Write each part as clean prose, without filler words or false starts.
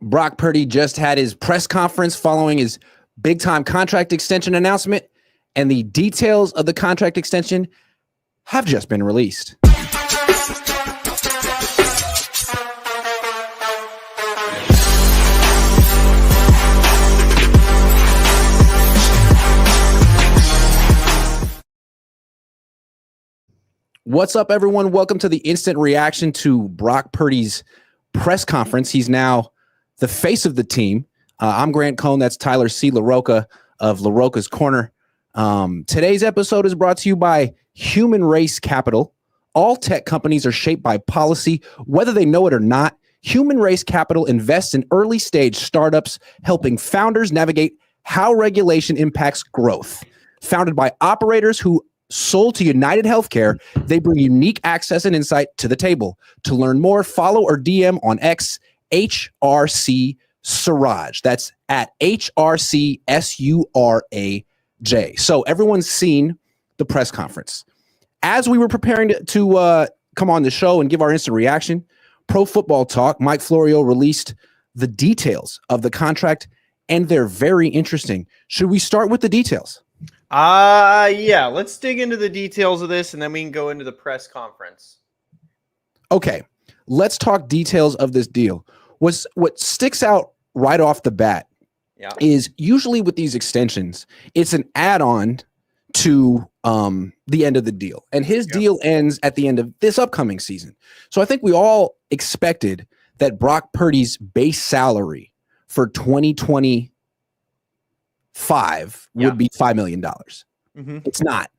Brock Purdy just had his press conference following his big-time contract extension announcement, and the details of the contract extension have just been released. What's up, everyone? Welcome to the instant reaction to Brock Purdy's press conference. He's now the face of the team. I'm Grant Cohn. That's Tyler C. LaRocca of LaRocca's Corner. Today's episode is brought to you by Humanrace Capital. All tech companies are shaped by policy, whether they know it or not. Humanrace Capital invests in early-stage startups, helping founders navigate how regulation impacts growth. Founded by operators who sold to United Healthcare, they bring unique access and insight to the table. To learn more, follow or DM on X, HRC Suraj. That's at HRC SURAJ. So everyone's seen the press conference. As we were preparing to come on the show and give our instant reaction, Pro Football Talk, Mike Florio released the details of the contract, and they're very interesting. Should we start with the details? Yeah, let's dig into the details of this and then we can go into the press conference. Okay, let's talk details of this deal. What sticks out right off the bat is usually with these extensions, it's an add-on to the end of the deal. And his deal ends at the end of this upcoming season. So I think we all expected that Brock Purdy's base salary for 2025 would be $5 million. It's not.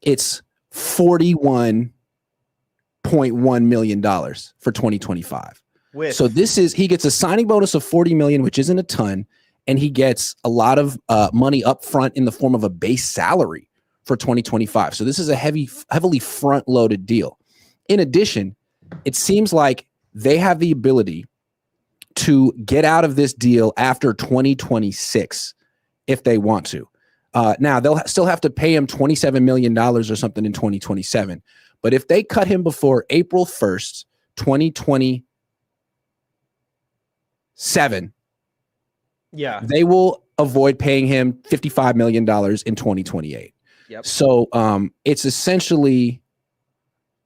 It's $41.1 million for 2025. So he gets a signing bonus of $40 million, which isn't a ton, and he gets a lot of money up front in the form of a base salary for 2025. So this is a heavily front-loaded deal. In addition, it seems like they have the ability to get out of this deal after 2026 if they want to. Now, they'll still have to pay him $27 million or something in 2027. But if they cut him before April 1st, 2027, they will avoid paying him $55 million in 2028. So it's essentially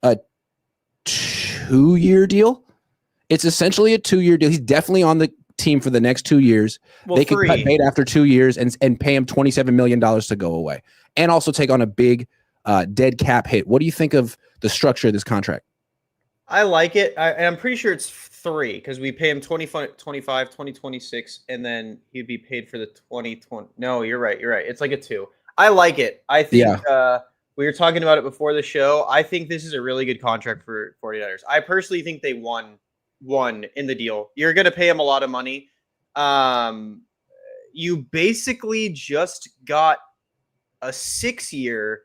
a 2-year deal. It's essentially a 2-year deal. He's definitely on the team for the next 2 years. They could cut bait after 2 years and pay him $27 million to go away and also take on a big dead cap hit. What do you think of the structure of this contract? I like it. I'm pretty sure it's 3 because we pay him 2025, 2026, and then he'd be paid for the 2020. No, you're right. It's like a 2. I like it. I think we were talking about it before the show. I think this is a really good contract for 49ers. I personally think they won in the deal. You're going to pay him a lot of money. You basically just got a 6-year,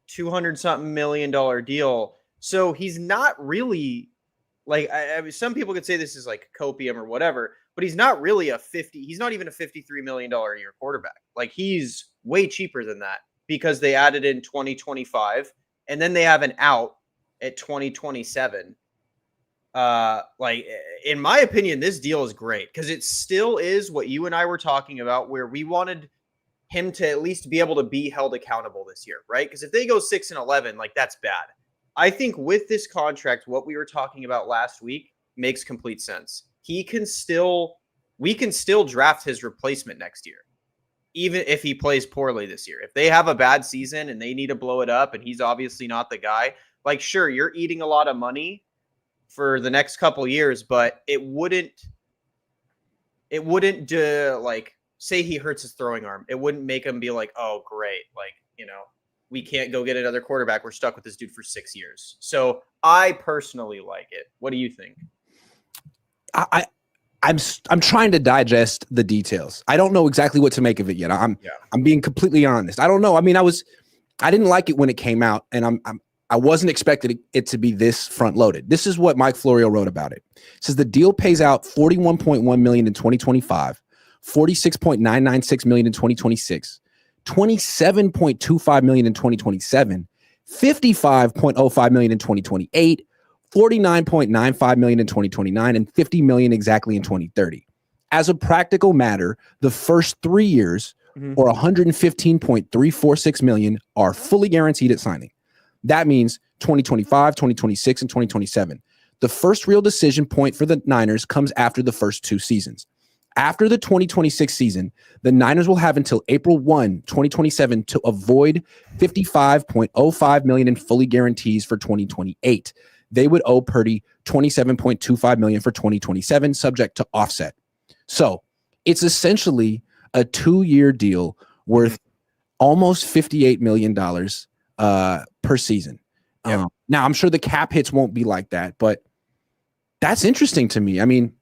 $200-something million deal. So he's not really like, I mean, some people could say this is like copium or whatever, but he's not really he's not even a $53 million a year quarterback. Like he's way cheaper than that because they added in 2025 and then they have an out at 2027. Like in my opinion, this deal is great because it still is what you and I were talking about, where we wanted him to at least be able to be held accountable this year, right? Because if they go 6-11, like that's bad. I think with this contract, what we were talking about last week makes complete sense. We can still draft his replacement next year, even if he plays poorly this year. If they have a bad season and they need to blow it up and he's obviously not the guy, like sure, you're eating a lot of money for the next couple years, but it wouldn't like say he hurts his throwing arm. It wouldn't make him be like, oh great, like, we can't go get another quarterback. We're stuck with this dude for 6 years. So I personally like it. What do you think? I'm trying to digest the details. I don't know exactly what to make of it yet. I'm being completely honest. I don't know. I mean, I didn't like it when it came out, and I wasn't expecting it to be this front loaded. This is what Mike Florio wrote about it. It says the deal pays out $41.1 million in 2025, $46.996 million in 2026, $27.25 million in 2027, $55.05 million in 2028, $49.95 million in 2029, and $50 million exactly in 2030. as a practical matter, the first 3 years or 115.346 million are fully guaranteed at signing. That means 2025, 2026, and 2027. The first real decision point for the Niners comes after the first 2 seasons. After the 2026 season, the Niners will have until April 1, 2027 to avoid $55.05 million in fully guarantees for 2028. They would owe Purdy $27.25 million for 2027, subject to offset. So it's essentially a 2-year deal worth almost $58 million per season. Yep. Now, I'm sure the cap hits won't be like that, but that's interesting to me. I mean,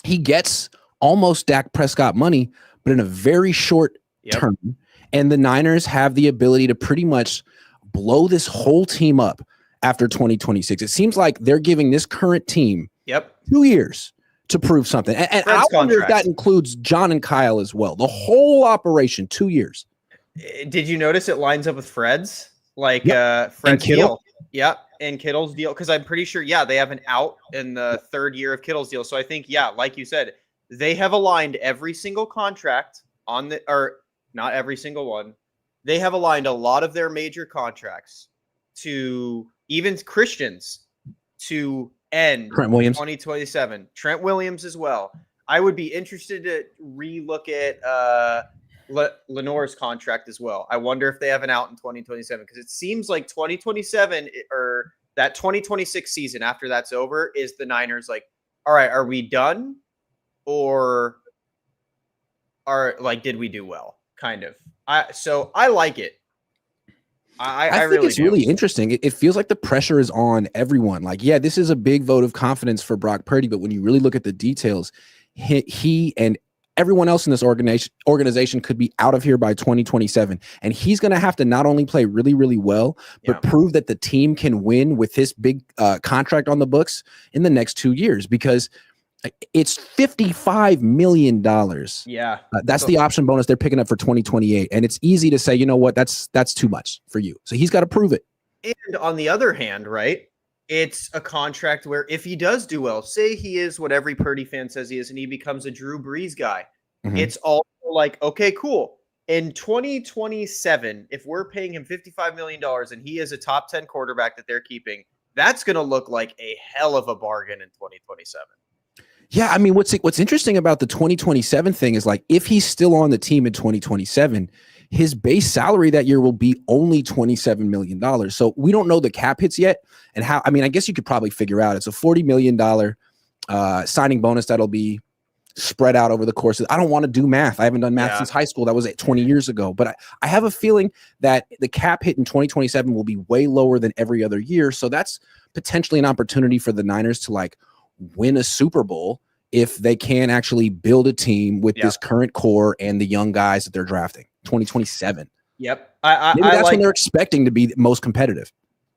he gets almost Dak Prescott money, but in a very short term. And the Niners have the ability to pretty much blow this whole team up after 2026. It seems like they're giving this current team 2 years to prove something. And I wonder if that includes John and Kyle as well. The whole operation, 2 years. Did you notice it lines up with Fred's? Like Fred's deal. Yep. And Kittle's deal. Because I'm pretty sure, they have an out in the 3rd year of Kittle's deal. So I think, like you said, they have aligned every single contract or not every single one. They have aligned a lot of their major contracts to even Christians to end Trent Williams 2027. Trent Williams as well. I would be interested to relook at Lenore's contract as well. I wonder if they have an out in 2027 because it seems like 2027 or that 2026 season after that's over is the Niners like, all right, are we done? Or did we do well? Kind of. So I like it. I think really it's really interesting. It feels like the pressure is on everyone. Like, this is a big vote of confidence for Brock Purdy, but when you really look at the details, he and everyone else in this organization could be out of here by 2027. And he's going to have to not only play really, really well, but prove that the team can win with this big contract on the books in the next 2 years because it's $55 million. Yeah. That's the option bonus they're picking up for 2028. And it's easy to say, you know what, that's too much for you. So he's got to prove it. And on the other hand, right, it's a contract where if he does do well, say he is what every Purdy fan says he is, and he becomes a Drew Brees guy, it's also like, okay, cool. In 2027, if we're paying him $55 million and he is a top 10 quarterback that they're keeping, that's going to look like a hell of a bargain in 2027. Yeah, I mean, what's interesting about the 2027 thing is like if he's still on the team in 2027, his base salary that year will be only $27 million. So we don't know the cap hits yet and how. I mean, I guess you could probably figure out it's a $40 million signing bonus that'll be spread out over the course of. I don't want to do math. I haven't done math since high school. That was 20 years ago. But I have a feeling that the cap hit in 2027 will be way lower than every other year. So that's potentially an opportunity for the Niners to like win a Super Bowl if they can actually build a team with this current core and the young guys that they're drafting. 2027. Yep. Maybe that's when they're expecting to be most competitive.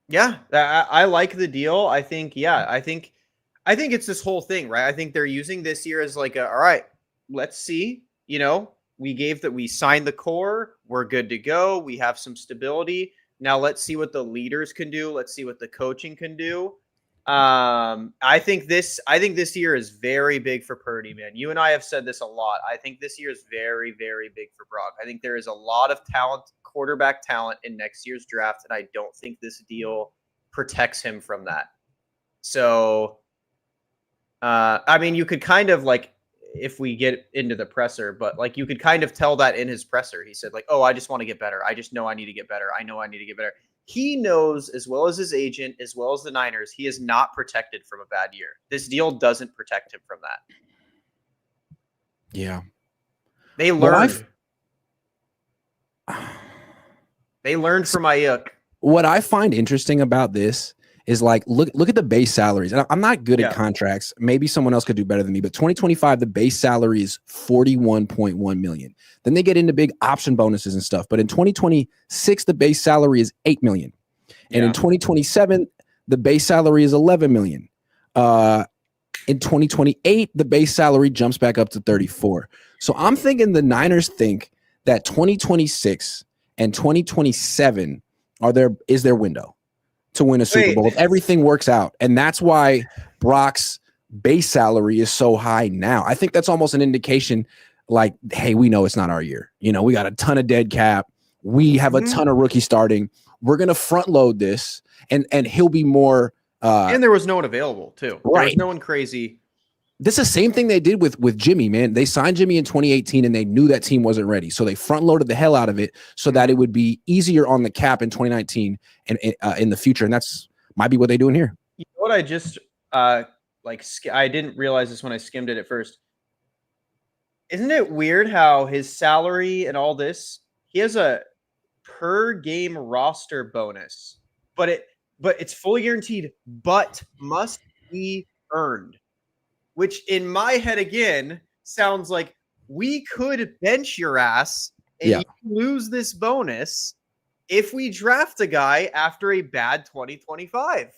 Yeah. I like the deal. I think it's this whole thing, right? I think they're using this year as like, all right, let's see, we signed the core. We're good to go. We have some stability. Now let's see what the leaders can do. Let's see what the coaching can do. I think this year is very big for Purdy, man. You and I have said this a lot. I think this year is very, very big for Brock. I think there is a lot of talent, quarterback talent in next year's draft, and I don't think this deal protects him from that. So, I mean, you could kind of like, if we get into the presser, but like you could kind of tell that in his presser. He said like, oh, I just want to get better. I just know I need to get better. I know I need to get better. He knows as well as his agent, as well as the Niners, he is not protected from a bad year. This deal doesn't protect him from that. Yeah. They learned. They learned from Ayuk. What I find interesting about this is like, look at the base salaries. And I'm not good at contracts. Maybe someone else could do better than me, but 2025, the base salary is $41.1 million. Then they get into big option bonuses and stuff. But in 2026, the base salary is $8 million. And in 2027, the base salary is $11 million. In 2028, the base salary jumps back up to 34. So I'm thinking the Niners think that 2026 and 2027 is their window to win a Super Bowl if everything works out. And that's why Brock's base salary is so high now. I think that's almost an indication like, hey, we know it's not our year. You know, we got a ton of dead cap. We have a ton of rookies starting. We're going to front load this and he'll be more. And there was no one available too. Right. There was no one crazy. This is the same thing they did with Jimmy, man. They signed Jimmy in 2018 and they knew that team wasn't ready. So they front loaded the hell out of it so that it would be easier on the cap in 2019 and in the future. And that's might be what they're doing here. You know what I just I didn't realize this when I skimmed it at first. Isn't it weird how his salary and all this, he has a per game roster bonus, but it's fully guaranteed, but must be earned. Which in my head, again, sounds like we could bench your ass and you lose this bonus if we draft a guy after a bad 2025.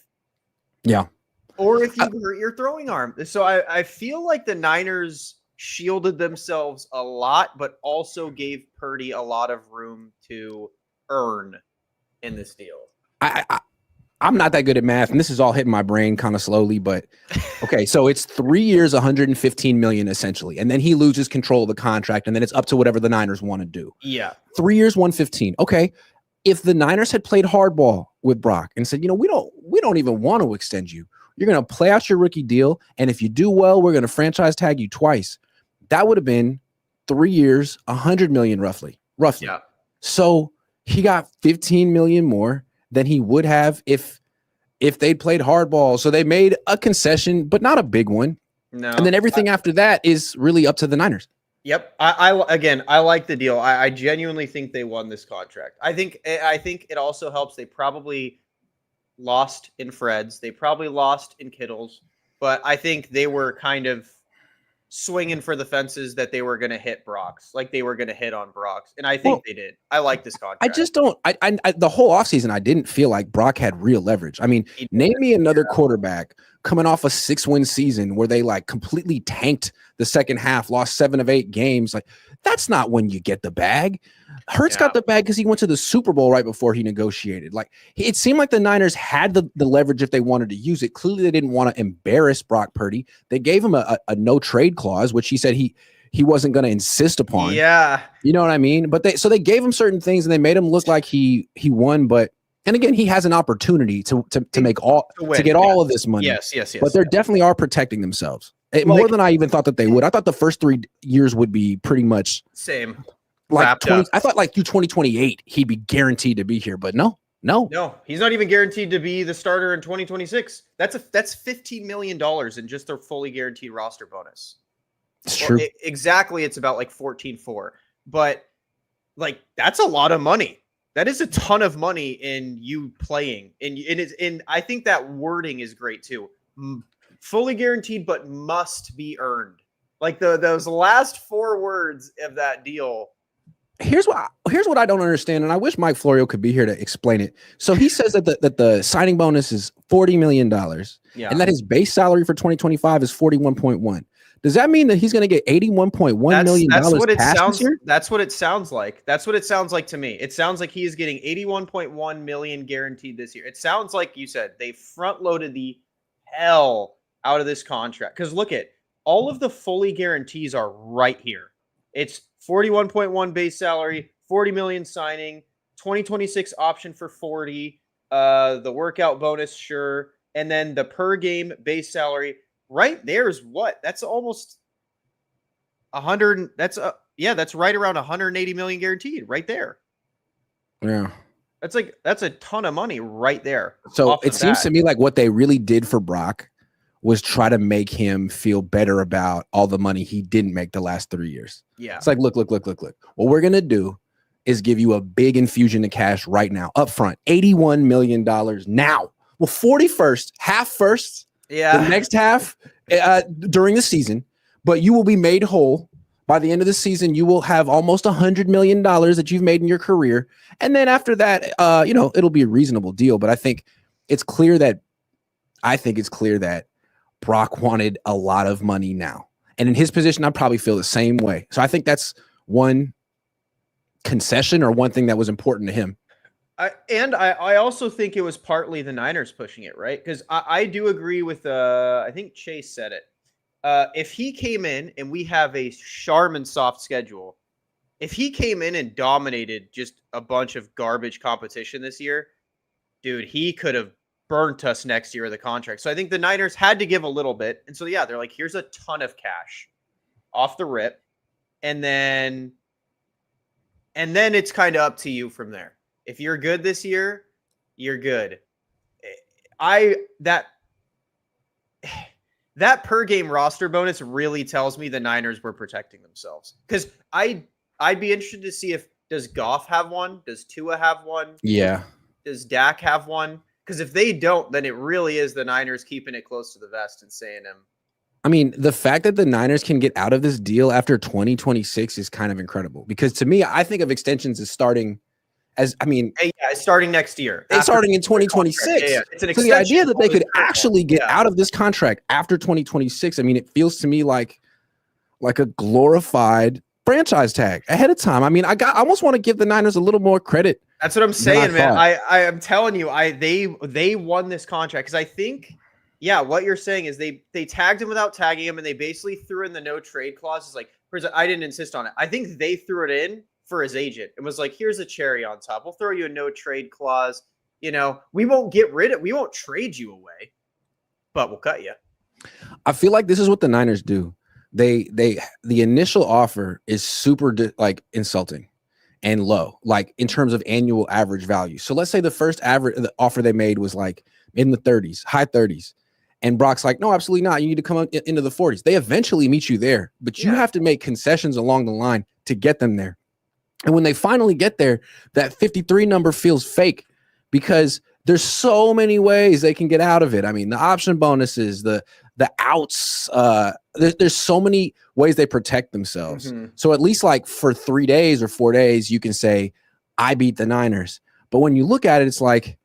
Yeah. Or if you hurt your throwing arm. So I feel like the Niners shielded themselves a lot, but also gave Purdy a lot of room to earn in this deal. I'm not that good at math, and this is all hitting my brain kind of slowly, but okay, so it's 3 years, $115 million essentially, and then he loses control of the contract, and then it's up to whatever the Niners want to do. Yeah. 3 years, $115. Okay. If the Niners had played hardball with Brock and said, you know, we don't even want to extend you. You're going to play out your rookie deal, and if you do well, we're going to franchise tag you twice. That would have been 3 years, $100 million roughly. Yeah. So he got $15 million more than he would have if they'd played hardball. So they made a concession, but not a big one. No. And then everything after that is really up to the Niners. Yep. I like the deal. I genuinely think they won this contract. I think it also helps. They probably lost in Freds. They probably lost in Kittles, but I think they were kind of swinging for the fences that they were going to hit Brock's, like they were going to hit on Brock's. And I think they did. I like this contract. I just don't, I the whole offseason, I didn't feel like Brock had real leverage. I mean, name me another quarterback coming off a 6-win season where they like completely tanked the second half, lost 7 of 8 games. Like that's not when you get the bag. Hurts got the bag because he went to the Super Bowl right before he negotiated. Like it seemed like the Niners had the leverage if they wanted to use it. Clearly, they didn't want to embarrass Brock Purdy. They gave him a no trade clause, which he said he wasn't going to insist upon. Yeah, you know what I mean. But they gave him certain things and they made him look like he won. But and again, he has an opportunity to make all to get all of this money. Yes. But they definitely are protecting themselves more than I even thought that they would. I thought the first 3 years would be pretty much same. Like 20, I thought like through 2028 he'd be guaranteed to be here, but no, he's not even guaranteed to be the starter in 2026. That's $15 million in just a fully guaranteed roster bonus. It's true. Exactly, it's about like 14.4, but like that's a lot of money. That is a ton of money in you playing, and I think that wording is great too. Fully guaranteed, but must be earned. Like those last 4 words of that deal. Here's what I don't understand, and I wish Mike Florio could be here to explain it. So he says that the signing bonus is $40 million, and that his base salary for 2025 is 41.1. Does that mean that he's going to get $81.1 million? That's what it sounds. That's what it sounds like. That's what it sounds like to me. It sounds like he is getting $81.1 million guaranteed this year. It sounds like you said they front loaded the hell out of this contract. Because look at all of the fully guarantees are right here. It's 41.1 base salary, 40 million signing, 2026 option for 40, the workout bonus, sure, and then the per game base salary right there is what? That's almost 100. That's right around 180 million guaranteed right there. Yeah. That's a ton of money right there. So it seems to me like what they really did for Brock was try to make him feel better about all the money he didn't make the last 3 years. Yeah. It's like, look. What we're going to do is give you a big infusion of cash right now, up front, $81 million now. Well, 40 first, half first, the next half during the season, but you will be made whole. By the end of the season, you will have almost $100 million that you've made in your career. And then after that, it'll be a reasonable deal. But I think it's clear that Brock wanted a lot of money now. And in his position, I probably feel the same way. So I think that's one concession or one thing that was important to him. I also think it was partly the Niners pushing it, right? Because I do agree with I think Chase said it. If he came in and we have a Charmin soft schedule, if he came in and dominated just a bunch of garbage competition this year, dude, he could have burnt us next year with the contract. So I think the Niners had to give a little bit. And so, yeah, they're like, here's a ton of cash off the rip. And then it's kind of up to you from there. If you're good this year, you're good. That per game roster bonus really tells me the Niners were protecting themselves. Because I'd be interested to see does Goff have one? Does Tua have one? Yeah. Does Dak have one? Because if they don't, then it really is the Niners keeping it close to the vest and saying them. I mean, the fact that the Niners can get out of this deal after 2026 is kind of incredible. Because to me, I think of extensions as starting starting next year. Starting in 2026. Yeah. It's an extension. So the idea that they could actually get out of this contract after 2026, I mean, it feels to me like a glorified franchise tag ahead of time. I mean, I almost want to give the Niners a little more credit. That's what I'm saying, man. I am telling you, they won this contract because I think, yeah, what you're saying is they tagged him without tagging him, and they basically threw in the no trade clauses. Like, I didn't insist on it. I think they threw it in for his agent. It was like, here's a cherry on top. We'll throw you a no trade clause. We won't we won't trade you away, but we'll cut you. I feel like this is what the Niners do. The initial offer is super insulting and low, like in terms of annual average value. So let's say the offer they made was like in the 30s, high 30s. And Brock's like, no, absolutely not. You need to come into the 40s. They eventually meet you there, but you have to make concessions along the line to get them there. And when they finally get there, that 53 number feels fake because there's so many ways they can get out of it. I mean, the option bonuses, the outs, there's so many ways they protect themselves. Mm-hmm. So at least like for 3 days or 4 days, you can say, I beat the Niners. But when you look at it, it's like,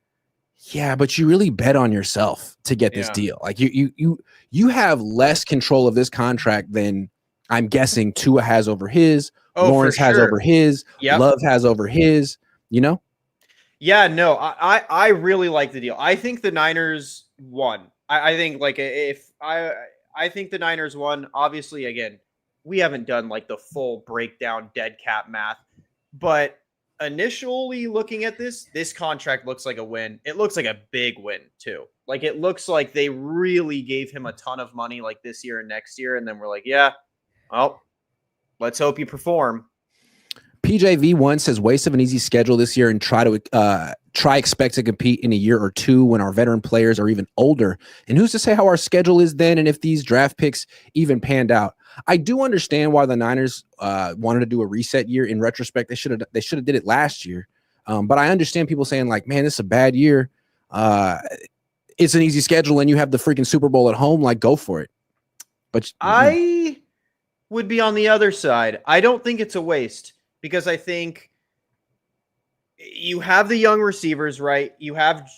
yeah, but you really bet on yourself to get this deal. Like you have less control of this contract than I'm guessing Tua has over his, Lawrence has over his, Love has over his, Yeah, no, I really like the deal. I think the Niners won. I think I think the Niners won. Obviously, again, we haven't done like the full breakdown dead cap math, but initially looking at this contract looks like a win. It looks like a big win too. Like it looks like they really gave him a ton of money like this year and next year. And then we're like, yeah, well, let's hope you perform. PJV1 says waste of an easy schedule this year and expect to compete in a year or two when our veteran players are even older. And who's to say how our schedule is then and if these draft picks even panned out? I do understand why the Niners wanted to do a reset year. In retrospect, they should have did it last year. But I understand people saying like, man, this is a bad year. It's an easy schedule and you have the freaking Super Bowl at home. Like, go for it. But I would be on the other side. I don't think it's a waste because I think you have the young receivers, right? You have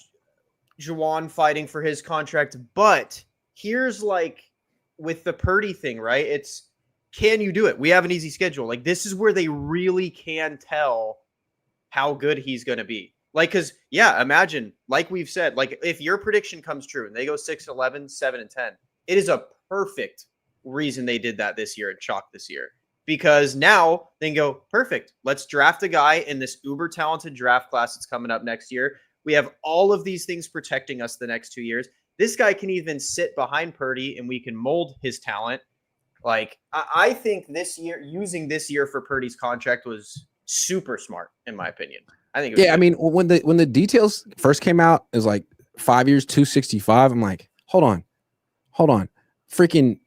Juwan fighting for his contract, but here's like with the Purdy thing, right? It's, can you do it? We have an easy schedule. Like this is where they really can tell how good he's going to be. Like, cause imagine, like we've said, like if your prediction comes true and they go 6-11, 7-10, it is a perfect reason they did that this year and chalk this year. Because now they can go, perfect. Let's draft a guy in this uber talented draft class that's coming up next year. We have all of these things protecting us the next 2 years. This guy can even sit behind Purdy and we can mold his talent. Like, I think this year, using this year for Purdy's contract was super smart, in my opinion. I think. I mean, when the details first came out, it was like 5 years, 265. I'm like, hold on. Freaking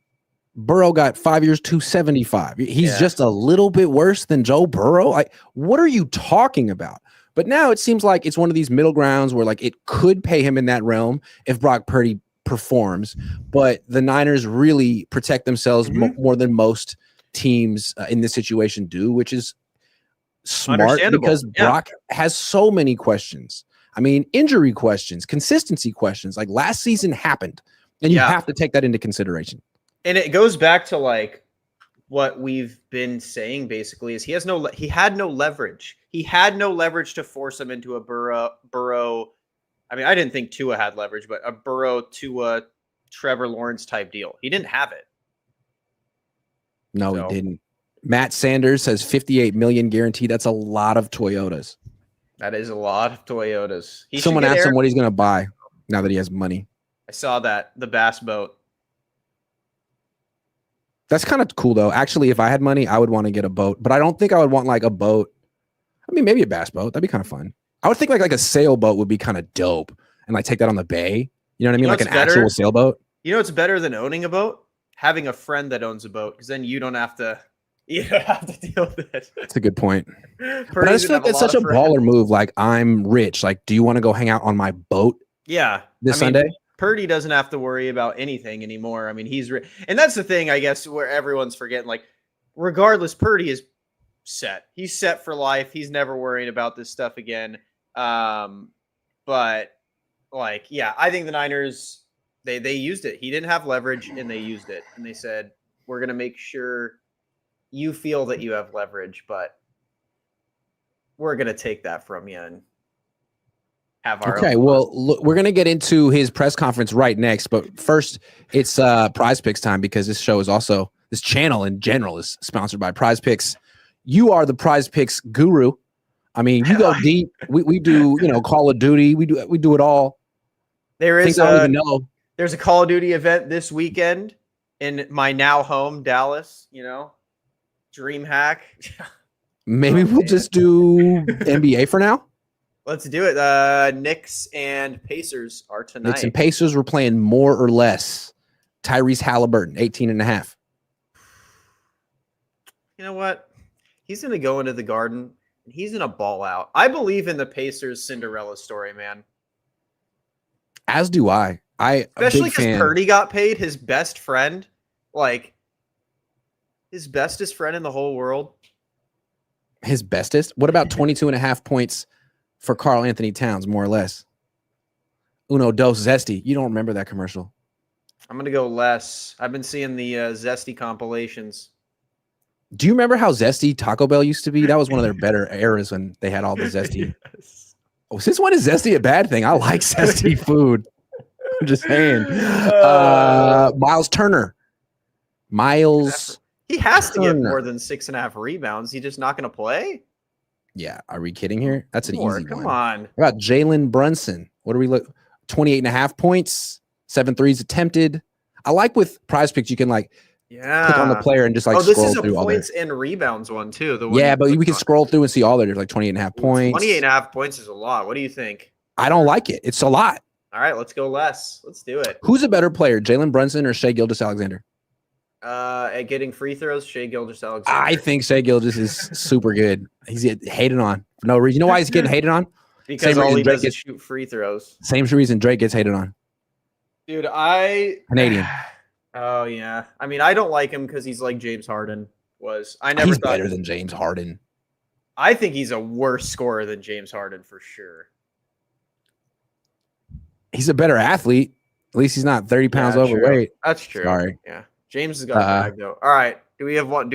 Burrow got 5 years, 275. He's just a little bit worse than Joe Burrow. Like, what are you talking about? But now it seems like it's one of these middle grounds where like it could pay him in that realm if Brock Purdy performs, but the Niners really protect themselves more than most teams in this situation do, which is smart because Brock has so many questions. I mean, injury questions, consistency questions. Like last season happened, and you have to take that into consideration. And it goes back to like what we've been saying basically is he had no leverage. He had no leverage to force him into a Burrow. I mean, I didn't think Tua had leverage, but a Burrow Tua Trevor Lawrence type deal. He didn't have it. No, he didn't. Matt Sanders says 58 million guaranteed. That's a lot of Toyotas. That is a lot of Toyotas. Someone asked him what he's going to buy now that he has money. I saw that. The bass boat. That's kind of cool, though. Actually, if I had money, I would want to get a boat. But I don't think I would want like a boat. I mean, maybe a bass boat. That'd be kind of fun. I would think like a sailboat would be kind of dope and like take that on the bay. You know what I mean? Like an actual sailboat. You know what's better than owning a boat? Having a friend that owns a boat, because then you don't have to deal with it. That's a good point. But I just feel like it's such a baller move. Like, I'm rich. Like, do you want to go hang out on my boat? Yeah. This Sunday? Purdy doesn't have to worry about anything anymore. I mean, and that's the thing, I guess, where everyone's forgetting. Like, regardless, Purdy is set. He's set for life. He's never worrying about this stuff again. But like, yeah, I think the Niners, they used it. He didn't have leverage, and they used it. And they said, we're going to make sure you feel that you have leverage, but we're going to take that from you and have our okay, well, look, we're going to get into his press conference right next. But first, it's PrizePicks time, because this show is also, this channel in general is sponsored by PrizePicks. You are the PrizePicks guru. I mean, you go deep. We do, Call of Duty. We do it all. There's a Call of Duty event this weekend in my now home, Dallas, dream hack. Maybe we'll just do NBA for now. Let's do it. Knicks and Pacers are tonight. Knicks and Pacers, we're playing more or less. Tyrese Halliburton, 18.5. You know what? He's going to go into the Garden. He's going to ball out. I believe in the Pacers Cinderella story, man. As do I. Especially because Purdy got paid, his best friend, like his bestest friend in the whole world. His bestest? What about 22.5 points for Karl Anthony Towns, more or less? Uno dos Zesty. You don't remember that commercial? I'm going to go less. I've been seeing the Zesty compilations. Do you remember how Zesty Taco Bell used to be? That was one of their better eras when they had all the Zesty. Yes. Oh, since when is Zesty a bad thing? I like Zesty food. I'm just saying. Miles Turner. He has to get more than 6.5 rebounds. He's just not going to play? Yeah. Are we kidding here? That's an easy one. Come on. What about Jalen Brunson? What do we look? 28.5 points, 7 threes attempted. I like with PrizePicks, you can click on the player and just scroll through all this is a points and rebounds one too. But we can scroll through and see all there's like 28.5 points. 28.5 points is a lot. What do you think? I don't like it. It's a lot. All right, let's go less. Let's do it. Who's a better player, Jalen Brunson or Shai Gilgeous-Alexander? At getting free throws, Shai Gilgeous-Alexander. I think Shai Gilgeous is super good. He's getting hated on for no reason. You know why he's getting hated on? Because all he does is shoot free throws. Same reason Drake gets hated on. Dude, Canadian. Oh yeah. I mean, I don't like him because he's like James Harden was. He's better than James Harden. I think he's a worse scorer than James Harden for sure. He's a better athlete. At least he's not 30 pounds overweight. That's true. Sorry. Yeah. James has got a bag though. All right. Do we have one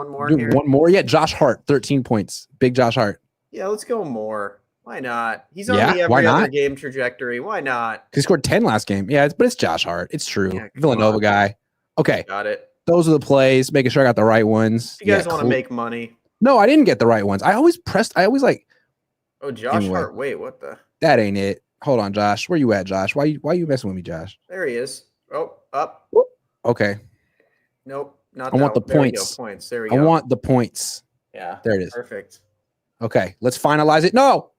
more here? One more? Yeah, Josh Hart, 13 points. Big Josh Hart. Yeah, let's go more. Why not? He's on the every other game trajectory. Why not? He scored 10 last game. Yeah, but it's Josh Hart. It's true. Yeah, Villanova guy. Okay. Got it. Those are the plays. Making sure I got the right ones. You guys want to make money? No, I didn't get the right ones. I always Oh, Josh Hart. Wait, what the? That ain't it. Hold on, Josh. Where you at, Josh? Why you messing with me, Josh? There he is. Oh, up. Okay. Nope. Not I want the points. Points. There we go. I want the points. Yeah. There it is. Perfect. Okay. Let's finalize it. No.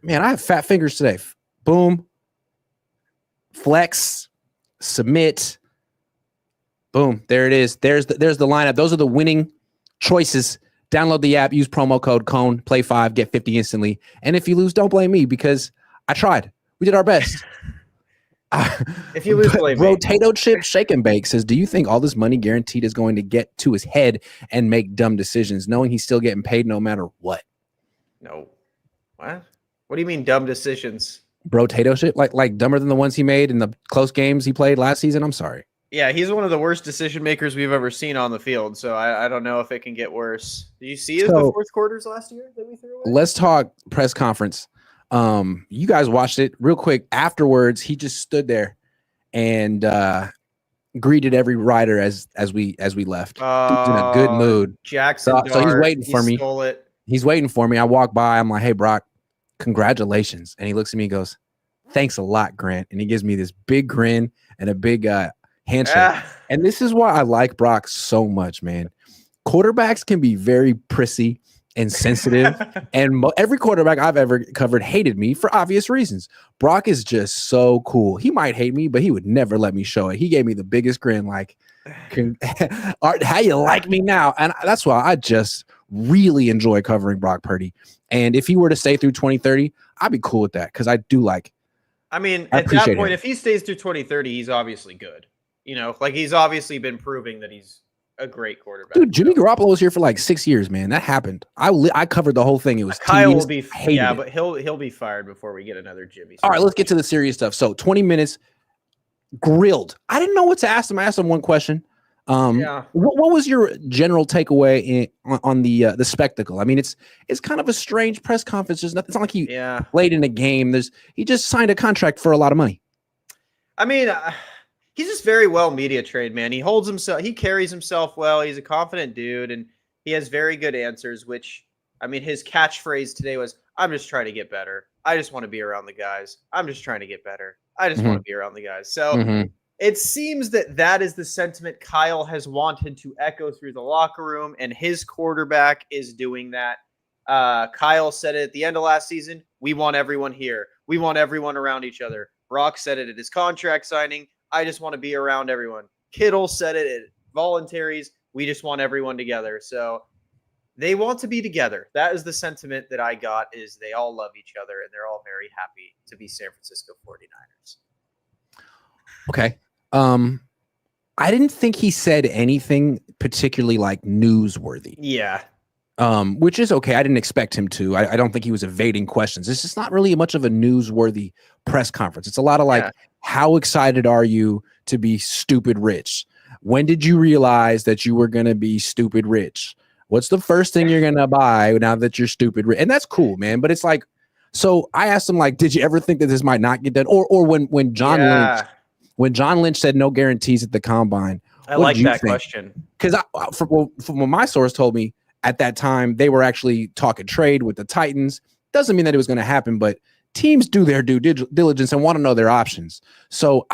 Man, I have fat fingers today. Boom. Flex. Submit. Boom. There it is. There's the lineup. Those are the winning choices. Download the app. Use promo code Cohn. Play 5. Get 50 instantly. And if you lose, don't blame me because I tried. We did our best. If you lose, blame me. Rotato Chip Shake and Bake says, do you think all this money guaranteed is going to get to his head and make dumb decisions, knowing he's still getting paid no matter what? No. What? What do you mean dumb decisions? Rotato Chip? Like dumber than the ones he made in the close games he played last season? I'm sorry. Yeah, he's one of the worst decision makers we've ever seen on the field. So I don't know if it can get worse. Did you see the fourth quarters last year that we threw away? Let's talk press conference. You guys watched it real quick. Afterwards, he just stood there and greeted every rider as we left. Dude's in a good mood. Jackson, so he's waiting for me. Stole it. He's waiting for me. I walk by. I'm like, "Hey, Brock, congratulations!" And he looks at me and goes, "Thanks a lot, Grant." And he gives me this big grin and a big handshake. And this is why I like Brock so much, man. Quarterbacks can be very prissy and sensitive, and every quarterback I've ever covered hated me for obvious reasons. Brock is just so cool. He might hate me, but he would never let me show it. He gave me the biggest grin, like, how you like me now? And that's why I just really enjoy covering Brock Purdy. And if he were to stay through 2030, I'd be cool with that because I do like. I mean, at that point, if he stays through 2030, he's obviously good. You know, like he's obviously been proving that he's a great quarterback. Dude, Jimmy Garoppolo was here for like 6 years, man. That happened. I covered the whole thing. It was Kyle will be but he'll be fired before we get another Jimmy. All right, let's get to the serious stuff. So 20 minutes grilled. I didn't know what to ask him. I asked him one question. What was your general takeaway on the spectacle? I mean, it's kind of a strange press conference. It's not like he played in a game. He just signed a contract for a lot of money. I mean, he's just very well media trained, man. He holds himself. He carries himself well. He's a confident dude, and he has very good answers. Which, I mean, his catchphrase today was, "I'm just trying to get better. I just want to be around the guys. I'm just trying to get better. I just want to be around the guys." So it seems that is the sentiment Kyle has wanted to echo through the locker room, and his quarterback is doing that. Kyle said it at the end of last season. We want everyone here. We want everyone around each other. Brock said it at his contract signing. I just want to be around everyone. Kittle said it at voluntaries. We just want everyone together. So they want to be together. That is the sentiment that I got, is they all love each other and they're all very happy to be San Francisco 49ers. Okay. I didn't think he said anything particularly like newsworthy. Yeah. Which is okay. I didn't expect him to. I don't think he was evading questions. It's just not really much of a newsworthy press conference. It's a lot of like, how excited are you to be stupid rich? When did you realize that you were going to be stupid rich? What's the first thing you're going to buy now that you're stupid rich? And that's cool, man. But it's like, so I asked him, like, did you ever think that this might not get done? Or when John Lynch said no guarantees at the combine. I like that question. Because from what my source told me, at that time, they were actually talking trade with the Titans. Doesn't mean that it was going to happen, but teams do their due diligence and want to know their options. So,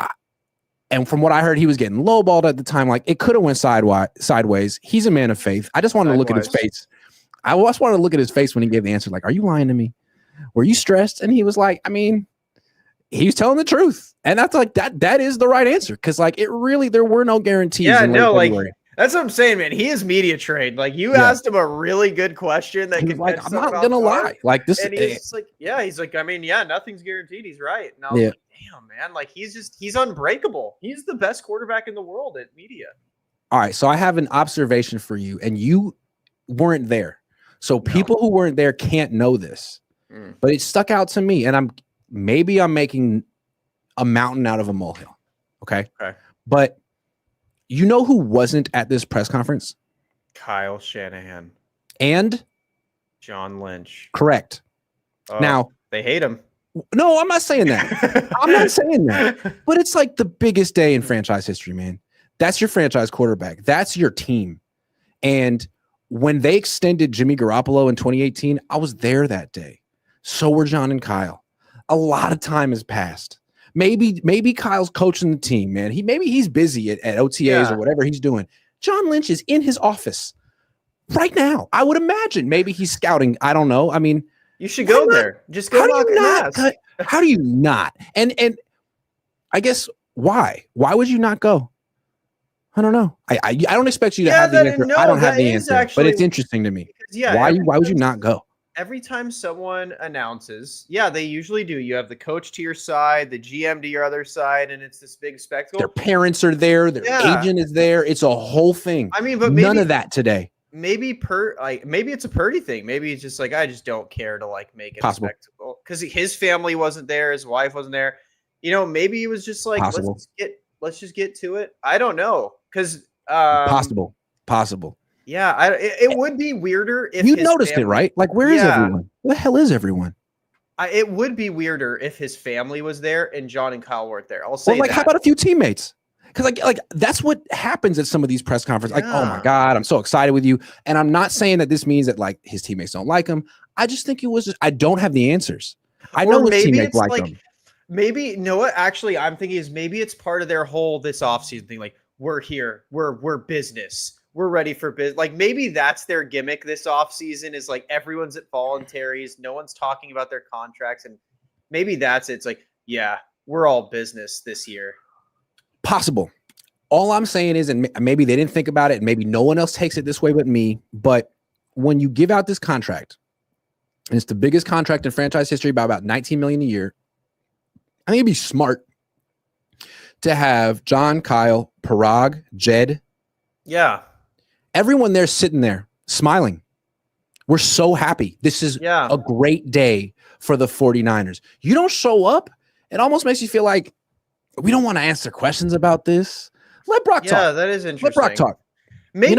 and from what I heard, he was getting lowballed at the time. Like, it could have went sideways. He's a man of faith. I just wanted to look at his face. I just wanted to look at his face when he gave the answer. Like, are you lying to me? Were you stressed? And he was like, I mean, he was telling the truth. And that's like, that is the right answer. Cause like, there were no guarantees. Yeah, no, like, that's what I'm saying, man. He is media trained. Like, you asked him a really good question that could like, I'm not gonna lie. Like this, and he's just like, he's like, I mean, nothing's guaranteed. He's right. And I was like, damn, man, like he's unbreakable. He's the best quarterback in the world at media. All right, so I have an observation for you, and you weren't there, so people who weren't there can't know this, but it stuck out to me, and I'm making a mountain out of a molehill. Okay, but. You know who wasn't at this press conference? Kyle Shanahan. And? John Lynch. Correct. Now. They hate him. No, I'm not saying that. I'm not saying that. But it's like the biggest day in franchise history, man. That's your franchise quarterback. That's your team. And when they extended Jimmy Garoppolo in 2018, I was there that day. So were John and Kyle. A lot of time has passed. Maybe Kyle's coaching the team, man. Maybe he's busy at OTAs or whatever he's doing. John Lynch is in his office right now. I would imagine maybe he's scouting. I don't know. I mean, you should go there. Just go. How do you not? And I guess why? Why would you not go? I don't know. I don't expect you to have the answer. I don't have the answer, but it's interesting to me. Why would you not go? Every time someone announces, they usually do. You have the coach to your side, the GM to your other side, and it's this big spectacle. Their parents are there. Their agent is there. It's a whole thing. I mean, but none of that today. Maybe it's a Purdy thing. Maybe it's just like, I just don't care to like make it a spectacle because his family wasn't there, his wife wasn't there. You know, maybe it was just like, let's get let's just get to it. I don't know, because Possible. yeah, it would be weirder if You his noticed it, family- right? Like, where is everyone? Where the hell is everyone? It would be weirder if his family was there and John and Kyle weren't there. I'll say Or like, that. how about a few teammates? Because like that's what happens at some of these press conferences. Like, oh my Yeah. God, I'm so excited with you. And I'm not saying that this means that like his teammates don't like him. I just think it was just, I don't have the answers. I know his teammates like him. Maybe, you know what? Actually, I'm thinking is maybe it's part of their whole this offseason thing. Like, we're here, we're business, we're ready for business. Like, maybe that's their gimmick this offseason is like everyone's at voluntaries, no one's talking about their contracts, and maybe that's it. It's like, yeah, we're all business this year. Possible. All I'm saying is, and maybe they didn't think about it, and maybe no one else takes it this way but me, but when you give out this contract, and it's the biggest contract in franchise history by about $19 million a year, I think it'd be smart to have John, Kyle, Parag, Jed. Yeah. Everyone there sitting there smiling. We're so happy. This is a great day for the 49ers. You don't show up, it almost makes you feel like we don't want to answer questions about this. Let Brock talk. Yeah, that is interesting. Let Brock talk. Maybe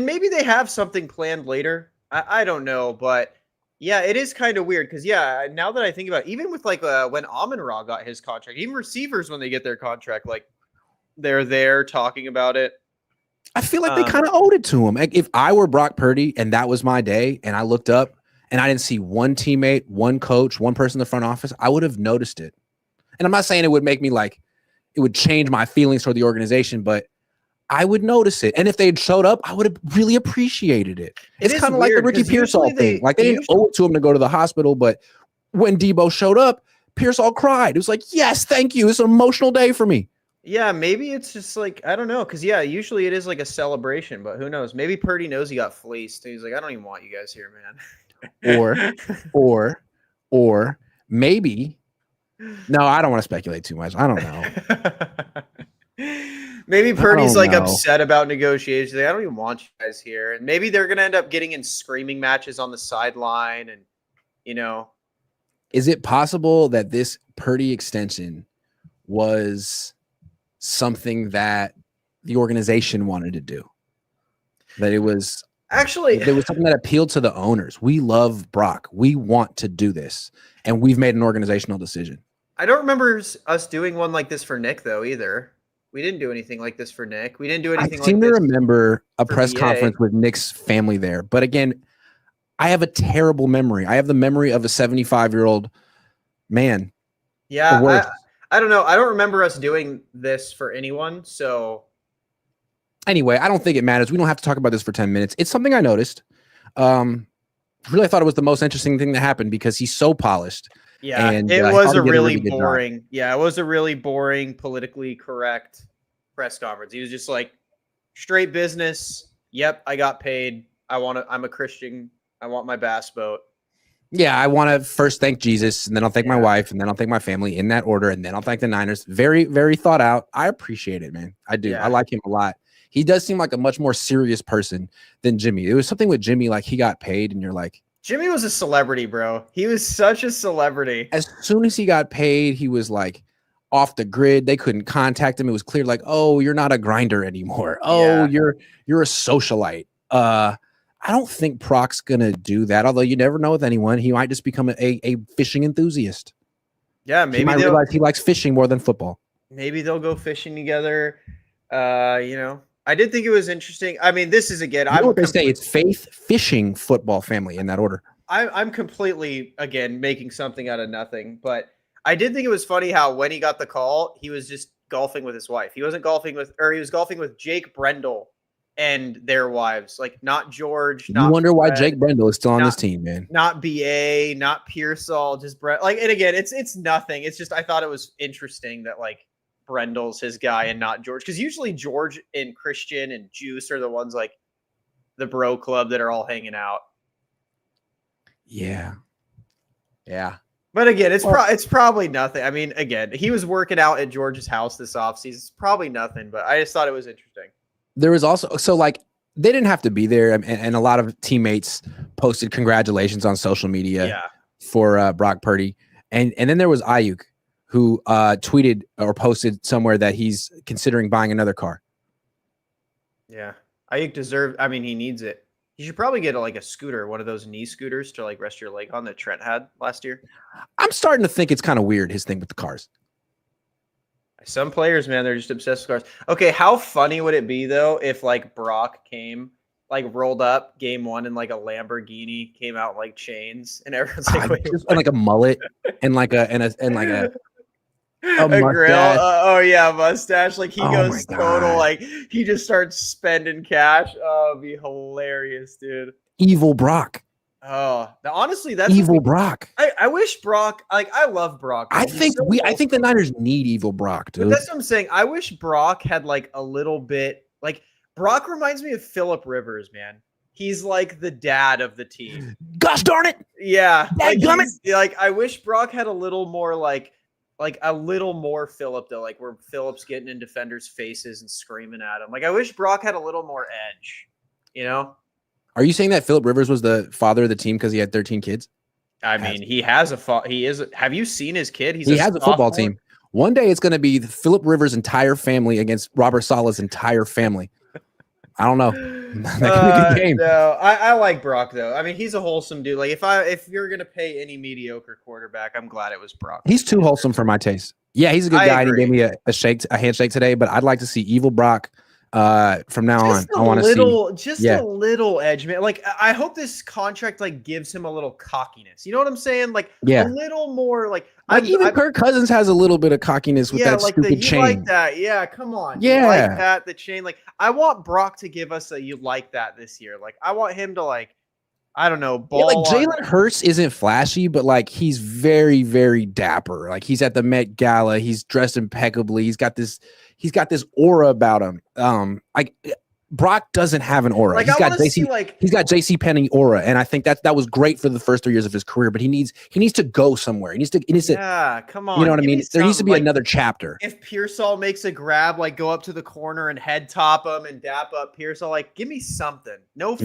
maybe they have something planned later. I don't know, but yeah, it is kind of weird because now that I think about it, even with like when Amon-Ra got his contract, even receivers when they get their contract, like they're there talking about it. I feel like they kind of owed it to him. Like, if I were Brock Purdy and that was my day and I looked up and I didn't see one teammate, one coach, one person in the front office, I would have noticed it. And I'm not saying it would make me like, it would change my feelings toward the organization, but I would notice it. And if they had showed up, I would have really appreciated it. It's kind of like the Ricky Pearsall thing. Like, they didn't owe it to him to go to the hospital, but when Debo showed up, Pearsall cried. It was like, yes, thank you. It's an emotional day for me. Yeah, maybe it's just like, I don't know, because usually it is like a celebration, but who knows? Maybe Purdy knows he got fleeced. He's like, I don't even want you guys here, man. or maybe. No, I don't want to speculate too much. I don't know. Maybe Purdy's like upset about negotiations. Like, I don't even want you guys here. And maybe they're going to end up getting in screaming matches on the sideline. And, is it possible that this Purdy extension was something that the organization wanted to do? That it was there was something that appealed to the owners. We love Brock. We want to do this. And we've made an organizational decision. I don't remember us doing one like this for Nick, though, either. We didn't do anything like this for Nick. We didn't do anything like this. I seem to remember a press conference with Nick's family there. But again, I have a terrible memory. I have the memory of a 75-year-old man. Yeah, I don't know. I don't remember us doing this for anyone. So anyway, I don't think it matters. We don't have to talk about this for 10 minutes. It's something I noticed. Really thought it was the most interesting thing that happened because he's so polished. Yeah, and it was a really boring. Yeah, it was a really boring, politically correct press conference. He was just like, straight business. Yep, I got paid. I'm a Christian. I want my bass boat. Yeah, I want to first thank Jesus, and then I'll thank my wife, and then I'll thank my family in that order, and then I'll thank the Niners. Very, very thought out. I appreciate it, man. I do. Yeah. I like him a lot. He does seem like a much more serious person than Jimmy. It was something with Jimmy, like he got paid, and you're like, Jimmy was a celebrity, bro. He was such a celebrity. As soon as he got paid, he was like off the grid. They couldn't contact him. It was clear, like, oh, you're not a grinder anymore. Oh, you're a socialite. I don't think Proc's gonna do that. Although you never know with anyone. He might just become a fishing enthusiast. Yeah, maybe he might realize he likes fishing more than football. Maybe they'll go fishing together. I did think it was interesting. I mean, this is again. You know what they say? It's faith, fishing, football, family in that order. I'm completely again making something out of nothing, but I did think it was funny how when he got the call, he was just golfing with his wife. He wasn't golfing with, or he was golfing with Jake Brendel and their wives, like not George. You wonder why Jake Brendel is still on this team, man. Not BA, not Pearsall, just Brett. Like, and again, it's nothing. It's just I thought it was interesting that like Brendel's his guy and not George, because usually George and Christian and Juice are the ones like the bro club that are all hanging out. Yeah. But again, it's probably nothing. I mean, again, he was working out at George's house this offseason. It's probably nothing, but I just thought it was interesting. There was also, so like, they didn't have to be there, and a lot of teammates posted congratulations on social media for Brock Purdy. And then there was Ayuk, who tweeted or posted somewhere that he's considering buying another car. Yeah. I mean, he needs it. You should probably get a scooter, one of those knee scooters to rest your leg on that Trent had last year. I'm starting to think it's kind of weird, his thing with the cars. Some players, man, they're just obsessed with cars. Okay, how funny would it be though if Brock came, rolled up game 1 in a Lamborghini, came out in chains, and everyone's and a mullet and a grill. Mustache. He goes total. He just starts spending cash. Oh, it'd be hilarious, dude. Evil Brock. Oh, honestly, that's evil Brock. I wish Brock. I love Brock. I think the Niners need evil Brock, dude. But that's what I'm saying. I wish Brock had a little bit. Brock reminds me of Phillip Rivers, man. He's the dad of the team. Gosh darn it! Yeah, I wish Brock had a little more a little more Phillip though, where Phillip's getting in defenders' faces and screaming at him. I wish Brock had a little more edge, you know? Are you saying that Phillip Rivers was the father of the team because he had 13 kids? I mean, he has have you seen his kid? He has a football team. One day it's going to be Phillip Rivers' entire family against Robert Saleh's entire family. I don't know. That could be a good game. No, I like Brock though. I mean, he's a wholesome dude. If you're gonna pay any mediocre quarterback, I'm glad it was Brock. He's too wholesome for my taste. Yeah, he's a good guy. And he gave me a handshake today, but I'd like to see evil Brock from now on. I want to see a little edge, man. I hope this contract gives him a little cockiness. You know what I'm saying? A little more even Kirk Cousins has a little bit of cockiness with that stupid chain. Like that. Yeah, come on. Yeah. You like that, the chain. I want Brock to give us a you like that this year. I want him to I don't know, ball. Jalen Hurts isn't flashy, but he's very, very dapper. He's at the Met Gala, he's dressed impeccably, he's got this aura about him. Brock doesn't have an aura. He's got JC Penny aura, and I think that was great for the first 3 years of his career. But he needs to go somewhere. He needs to. Yeah, come on. You know what I mean? There needs to be another chapter. If Pearsall makes a grab, go up to the corner and head top him and dap up Pearsall, give me something. No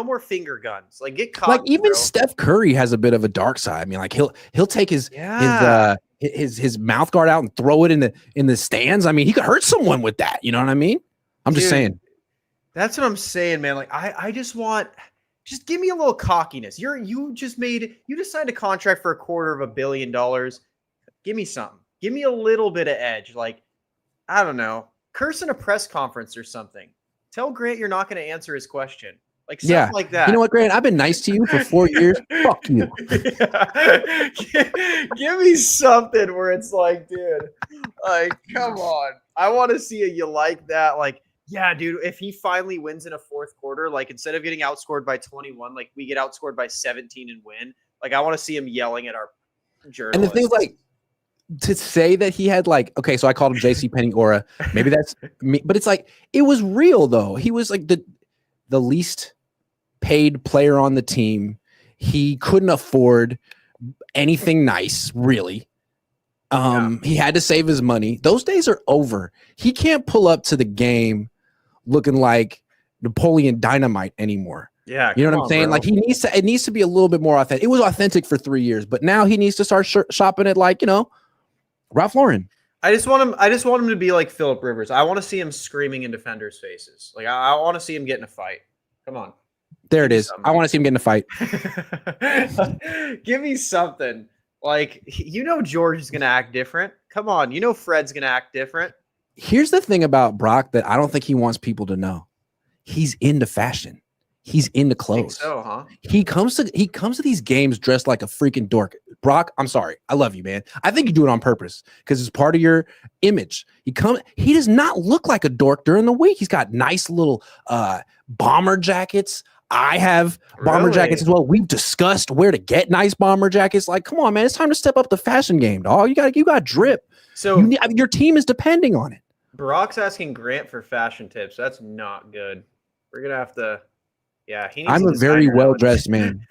more finger guns. Get caught. Even Steph Curry has a bit of a dark side. I mean, he'll take his mouth guard out and throw it in the stands. I mean, he could hurt someone with that. You know what I mean? I'm just saying. That's what I'm saying, man. I just give me a little cockiness. You just signed a contract for $250 million. Give me something. Give me a little bit of edge. I don't know. Curse in a press conference or something. Tell Grant you're not going to answer his question. Something like that. You know what, Grant? I've been nice to you for 4 years. Fuck you. Give me something where it's dude, come on. I want to see you like that. Yeah, dude, if he finally wins in a fourth quarter, instead of getting outscored by 21, we get outscored by 17 and win. I want to see him yelling at our journalists. And the thing is, to say that he had okay, so I called him JC Penny aura. Maybe that's me, but it's it was real though. He was the least paid player on the team. He couldn't afford anything nice, really. He had to save his money. Those days are over. He can't pull up to the game looking like Napoleon Dynamite anymore. Yeah, you know what I'm saying? Bro. It needs to be a little bit more authentic. It was authentic for 3 years, but now he needs to start shopping at Ralph Lauren. I just want him to be like Phillip Rivers. I want to see him screaming in defenders' faces. I want to see him get in a fight. Come on. There it is. I want to see him get in a fight. Give me something. George is going to act different. Come on. Fred's going to act different. Here's the thing about Brock that I don't think he wants people to know. He's into fashion. He's into clothes. So, huh? He comes to these games dressed like a freaking dork. Brock, I'm sorry. I love you, man. I think you do it on purpose because it's part of your image. He does not look like a dork during the week. He's got nice little bomber jackets. I have bomber jackets as well. We've discussed where to get nice bomber jackets. Come on, man. It's time to step up the fashion game, dog. You got drip. So your team is depending on it. Brock's asking Grant for fashion tips. That's not good. We're gonna have to. Yeah, he needs. I'm a very well-dressed man.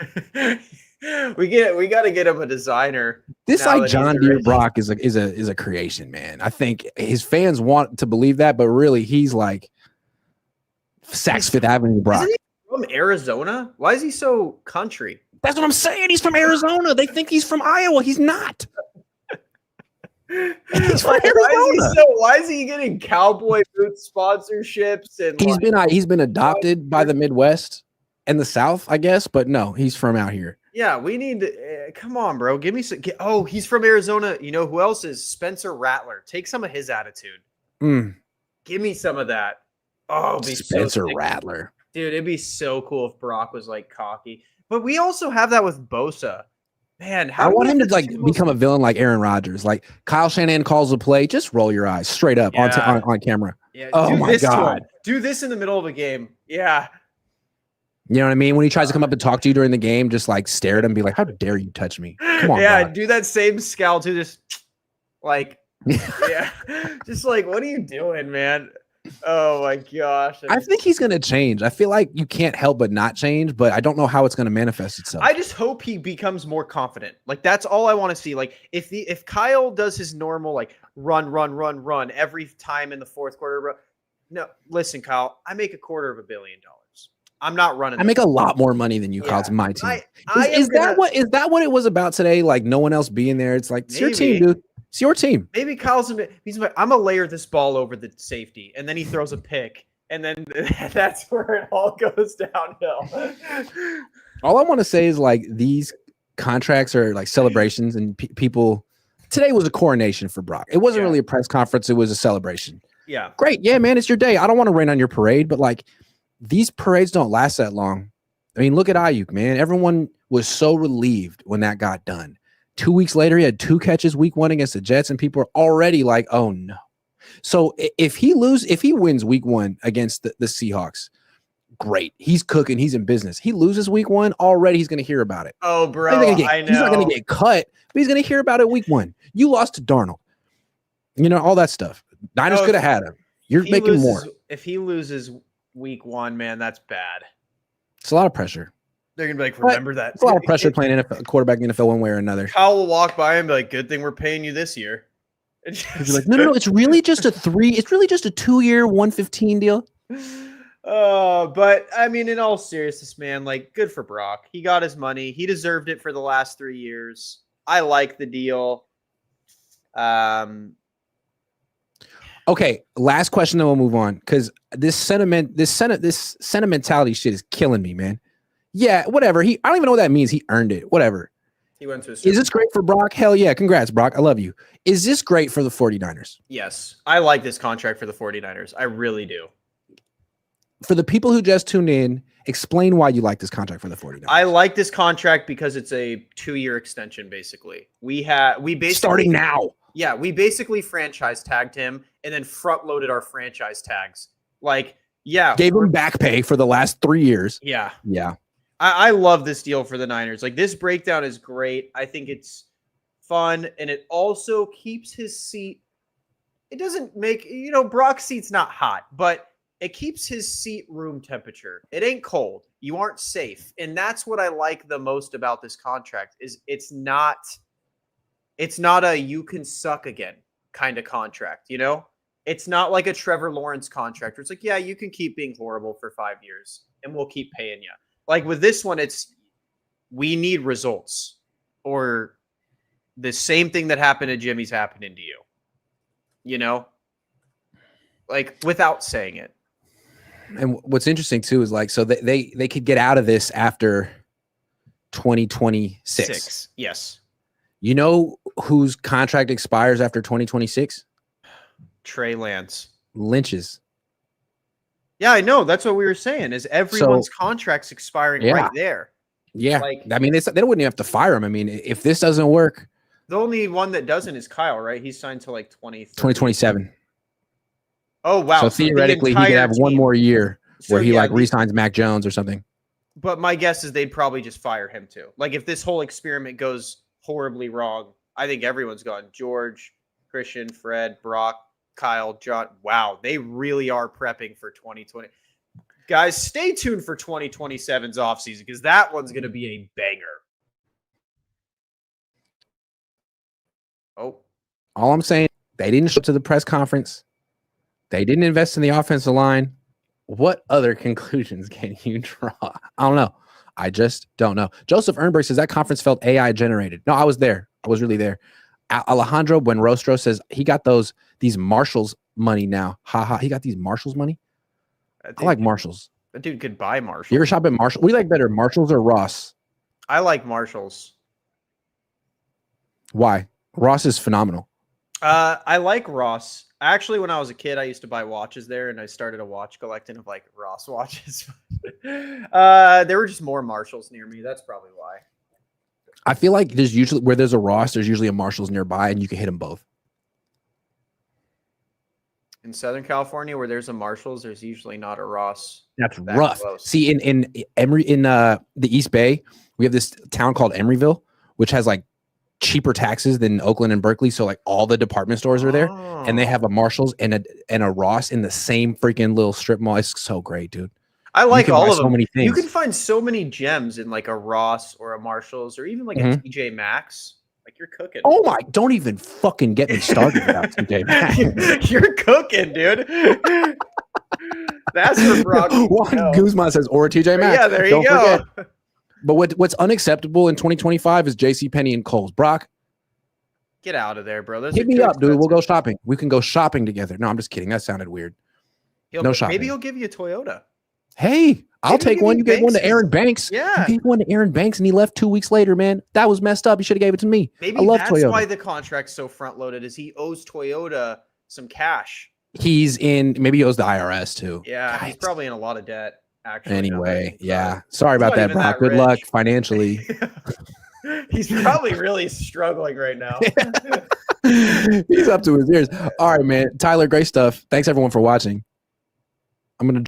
We got to get him a designer. This John Deere Brock is a creation, man. I think his fans want to believe that, but really he's Saks Fifth Avenue Brock. Isn't he from Arizona? Why is he so country? That's what I'm saying. He's from Arizona. They think he's from Iowa. He's not. He's from Like, Arizona. why is he getting cowboy boot sponsorships and He's been adopted by the Midwest and the South, I guess, but no, he's from out here. Yeah, we need to come on, bro. Give me some. He's from Arizona. You know who else is? Spencer Rattler. Take some of his attitude. Give me some of that. Oh, it'd be Spencer so Rattler. Dude, it'd be so cool if Brock was like cocky. But we also have that with Bosa. Man, I want him to like become a villain like Aaron Rodgers. Like Kyle Shanahan calls a play, just roll your eyes straight up on camera. Yeah, oh my God. Do this in the middle of a game. Yeah. You know what I mean? When he tries to come up and talk to you during the game, just like stare at him and be like, how dare you touch me? Come on. Yeah, God. do that same scowl too. Just like, yeah. Just like, what are you doing, man? Oh my gosh. I think he's going to change. I feel like you can't help but not change, but I don't know how it's going to manifest itself. I just hope he becomes more confident. Like, that's all I want to see. Like, if Kyle does his normal, like, run every time in the fourth quarter. No, listen, Kyle, I make $250 million. I'm not running. I make a lot more money than you, Kyle. It's my team. Is that what it was about today? Like no one else being there. It's like, it's your team, dude. It's your team. Maybe Kyle's he's like, I'm gonna layer this ball over the safety, and then he throws a pick, and then that's where it all goes downhill. All I want to say is like these contracts are like celebrations, and people. Today was a coronation for Brock. It wasn't really a press conference. It was a celebration. Yeah. Great. Yeah, man. It's your day. I don't want to rain on your parade, but like these parades don't last that long. I mean, look at Ayuk, man. Everyone was so relieved when that got done. 2 weeks later, he had 2 catches week 1 against the Jets, and people are already like, oh no. So if he wins week 1 against the Seahawks, great. He's cooking. He's in business. He loses week 1, already he's going to hear about it. Oh, bro, I know. He's not going to get cut, but he's going to hear about it week 1. You lost to Darnold. You know, all that stuff. Niners could have had him. You're making more. If he loses week 1, man, that's bad. It's a lot of pressure. They're going to be like, remember that. It's a lot of pressure playing NFL, quarterback in the NFL one way or another. Kyle will walk by and be like, good thing we're paying you this year. You're like, no, it's really just a 2-year, 115 deal. But I mean, in all seriousness, man, like good for Brock. He got his money. He deserved it for the last 3 years. I like the deal. Okay, last question, then we'll move on because this sentimentality shit is killing me, man. Yeah, whatever. I don't even know what that means. He earned it. Whatever. He went to Is this great for Brock? Hell yeah. Congrats, Brock. I love you. Is this great for the 49ers? Yes. I like this contract for the 49ers. I really do. For the people who just tuned in, explain why you like this contract for the 49ers. I like this contract because it's a 2-year extension, basically. We basically starting now. Yeah, we basically franchise tagged him and then front loaded our franchise tags. Like, yeah. Gave him back pay for the last 3 years. Yeah. Yeah. I love this deal for the Niners. Like, this breakdown is great. I think it's fun, and it also keeps his seat. It doesn't make, Brock's seat's not hot, but it keeps his seat room temperature. It ain't cold. You aren't safe. And that's what I like the most about this contract is it's not a you can suck again kind of contract, It's not like a Trevor Lawrence contract where it's like, yeah, you can keep being horrible for 5 years and we'll keep paying you. Like with this one, we need results or the same thing that happened to Jimmy's happening to you, like without saying it. And what's interesting too is like, so they could get out of this after 2026. Yes. You know whose contract expires after 2026? Trey Lance. Lynch's. Yeah, I know. That's what we were saying. Is everyone's contract's expiring right there? Yeah, I mean, they wouldn't even have to fire him. I mean, if this doesn't work, the only one that doesn't is Kyle, right? He's signed to like 2027. Oh wow! So theoretically, he could have one more year where he re-signs Mac Jones or something. But my guess is they'd probably just fire him too. Like if this whole experiment goes horribly wrong, I think everyone's gone. George, Christian, Fred, Brock, Kyle, John. Wow, they really are prepping for 2020. Guys, stay tuned for 2027's offseason because that one's going to be a banger. Oh. All I'm saying, they didn't show up to the press conference. They didn't invest in the offensive line. What other conclusions can you draw? I don't know. I just don't know. Joseph Ernberg says that conference felt AI generated. No, I was there. I was really there. Alejandro Buenrostro says he got these Marshalls money now. Haha, he got these Marshalls money. I like Marshalls. That dude could buy Marshalls. You ever shop at Marshall? What do you like better, Marshalls or Ross? I like Marshalls. Why? Ross is phenomenal. I like Ross. Actually, when I was a kid, I used to buy watches there, and I started a watch collecting of like Ross watches. There were just more Marshalls near me. That's probably why. I feel like there's usually where there's a Ross, there's usually a Marshalls nearby, and you can hit them both. In Southern California, where there's a Marshalls, there's usually not a Ross. That's rough. Close. See, in Emory, in the East Bay, we have this town called Emeryville, which has like cheaper taxes than Oakland and Berkeley. So like all the department stores are there, and they have a Marshalls and a Ross in the same freaking little strip mall. It's so great, dude. I like all of them. So many things. You can find so many gems in like a Ross or a Marshalls or even like a TJ Maxx. Like you're cooking. Oh my! Don't even fucking get me started about TJ Maxx. You're cooking, dude. That's for Brock. Juan Guzman says, or TJ Maxx. Yeah, there you go. Forget. But what's unacceptable in 2025 is JCPenney and Kohl's. Brock, get out of there, bro. Hit me up, dude. We'll go shopping. We can go shopping together. No, I'm just kidding. That sounded weird. No shopping. Maybe he'll give you a Toyota. Hey, I'll take one. You gave one to Aaron Banks. Yeah. You gave one to Aaron Banks, and he left 2 weeks later, man. That was messed up. You should have gave it to me. Maybe I love that's Toyota. Why the contract's so front-loaded is he owes Toyota some cash. Maybe he owes the IRS, too. Yeah, he's probably in a lot of debt, actually. Anyway, yeah. Sorry about that, Brock. Good luck financially. He's probably really struggling right now. He's up to his ears. All right, man. Tyler, great stuff. Thanks, everyone, for watching. I'm going to